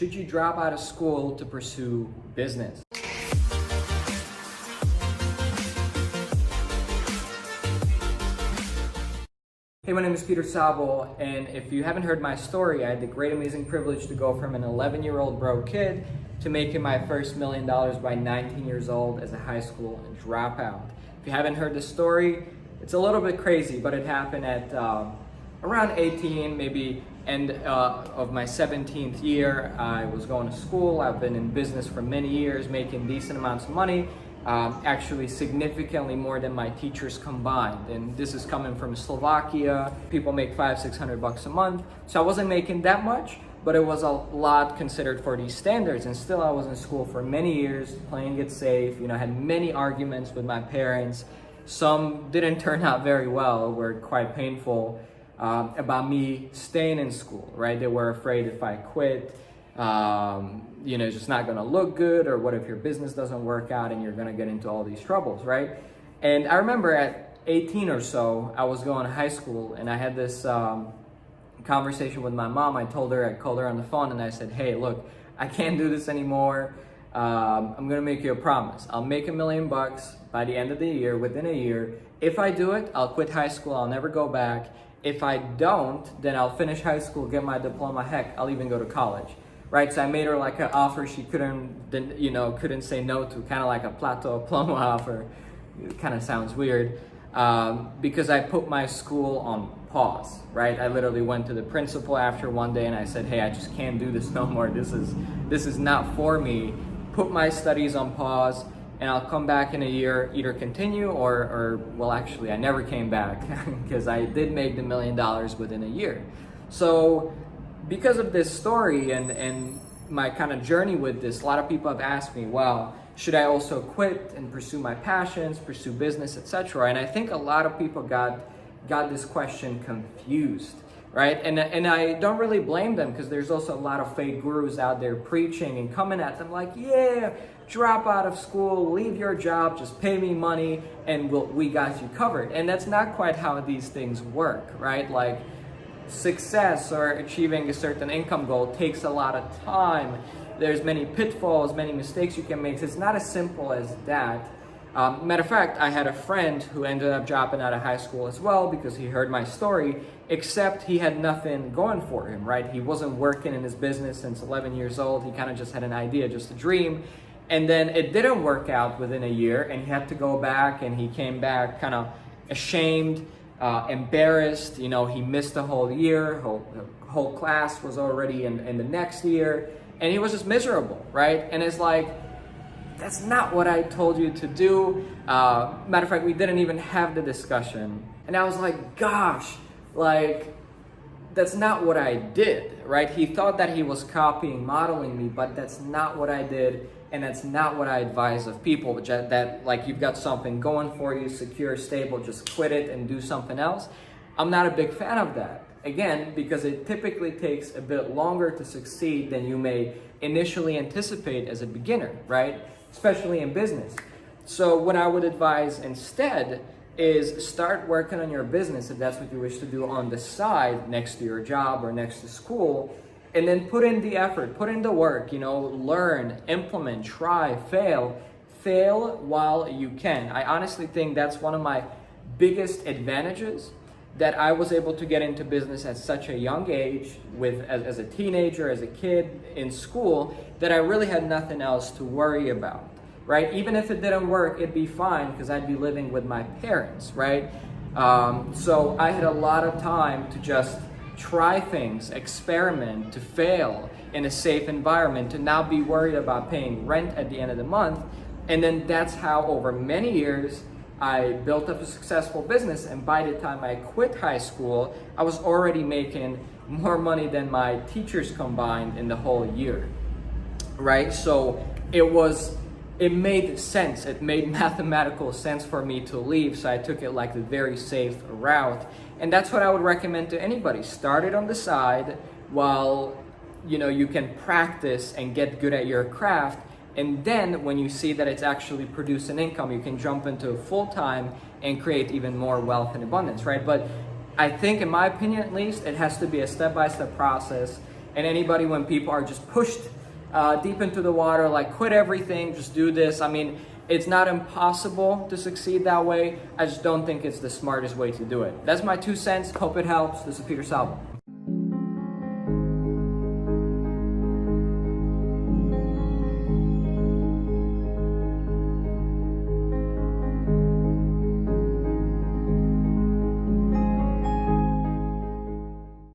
Should you drop out of school to pursue business? Hey, my name is Szabo, and if you haven't heard my story, I had the great amazing privilege to go from an 11-year-old broke kid to making my first $1 million by 19 years old as a high school dropout. If you haven't heard the story, it's a little bit crazy, but it happened at around 18, maybe end of my 17th year. I was going to school. I've been in business for many years, making decent amounts of money, actually significantly more than my teachers combined. And this is coming from Slovakia. People make $500-600 a month. So I wasn't making that much, but it was a lot considered for these standards. And still I was in school for many years, playing it safe. I had many arguments with my parents. Some didn't turn out very well, were quite painful, about me staying in school, right? They were afraid if I quit, it's just not gonna look good, or what if your business doesn't work out and you're gonna get into all these troubles, right? And I remember at 18 or so, I was going to high school and I had this conversation with my mom. I called her on the phone and I said, hey, look, I can't do this anymore. I'm gonna make you a promise. I'll make $1 million by the end of the year, within a year. If I do it, I'll quit high school, I'll never go back. If I don't, then I'll finish high school, get my diploma, heck, I'll even go to college, right? So I made her like an offer she couldn't say no to, kind of like a plateau diploma offer. It kind of sounds weird, because I put my school on pause, right? I literally went to the principal after one day and I said, hey, I just can't do this no more. This is not for me. Put my studies on pause, and I'll come back in a year, either continue or well, actually, I never came back because I did make the $1 million within a year. So because of this story and my kind of journey with this, a lot of people have asked me, well, should I also quit and pursue my passions, pursue business, etc.? And I think a lot of people got this question confused, right? And I don't really blame them, because there's also a lot of fake gurus out there preaching and coming at them like, yeah, drop out of school, leave your job, just pay me money, and we got you covered. And that's not quite how these things work, right? Like, success or achieving a certain income goal takes a lot of time. There's many pitfalls, many mistakes you can make. So it's not as simple as that. Matter of fact, I had a friend who ended up dropping out of high school as well because he heard my story, except he had nothing going for him, right? He wasn't working in his business since 11 years old. He kind of just had an idea, just a dream. And then it didn't work out within a year, and he had to go back, and he came back kind of ashamed, embarrassed. He missed the whole year. Whole class was already in the next year, and he was just miserable, right? And it's like, that's not what I told you to do. Matter of fact, we didn't even have the discussion. And I was like, gosh, like, that's not what I did, right? He thought that he was copying, modeling me, but that's not what I did. And that's not what I advise of people, that like, you've got something going for you, secure, stable, just quit it and do something else. I'm not a big fan of that. Again, because it typically takes a bit longer to succeed than you may initially anticipate as a beginner, right? Especially in business. So what I would advise instead is start working on your business, if that's what you wish to do, on the side next to your job or next to school, and then put in the effort, put in the work, learn, implement, try, fail while you can. I honestly think that's one of my biggest advantages, that I was able to get into business at such a young age, as a teenager, as a kid in school, that I really had nothing else to worry about, right? Even if it didn't work, it'd be fine because I'd be living with my parents, right? So I had a lot of time to just try things, experiment, to fail in a safe environment, to not be worried about paying rent at the end of the month. And then that's how over many years, I built up a successful business, and by the time I quit high school, I was already making more money than my teachers combined in the whole year, right? So it made sense. It made mathematical sense for me to leave, so I took it like the very safe route. And that's what I would recommend to anybody. Start it on the side while you can practice and get good at your craft. And then when you see that it's actually producing income, you can jump into full-time and create even more wealth and abundance, right? But I think, in my opinion at least, it has to be a step-by-step process. And anybody, when people are just pushed deep into the water, like quit everything, just do this. I mean, it's not impossible to succeed that way. I just don't think it's the smartest way to do it. That's my 2 cents. Hope it helps. This is Peter Szabo.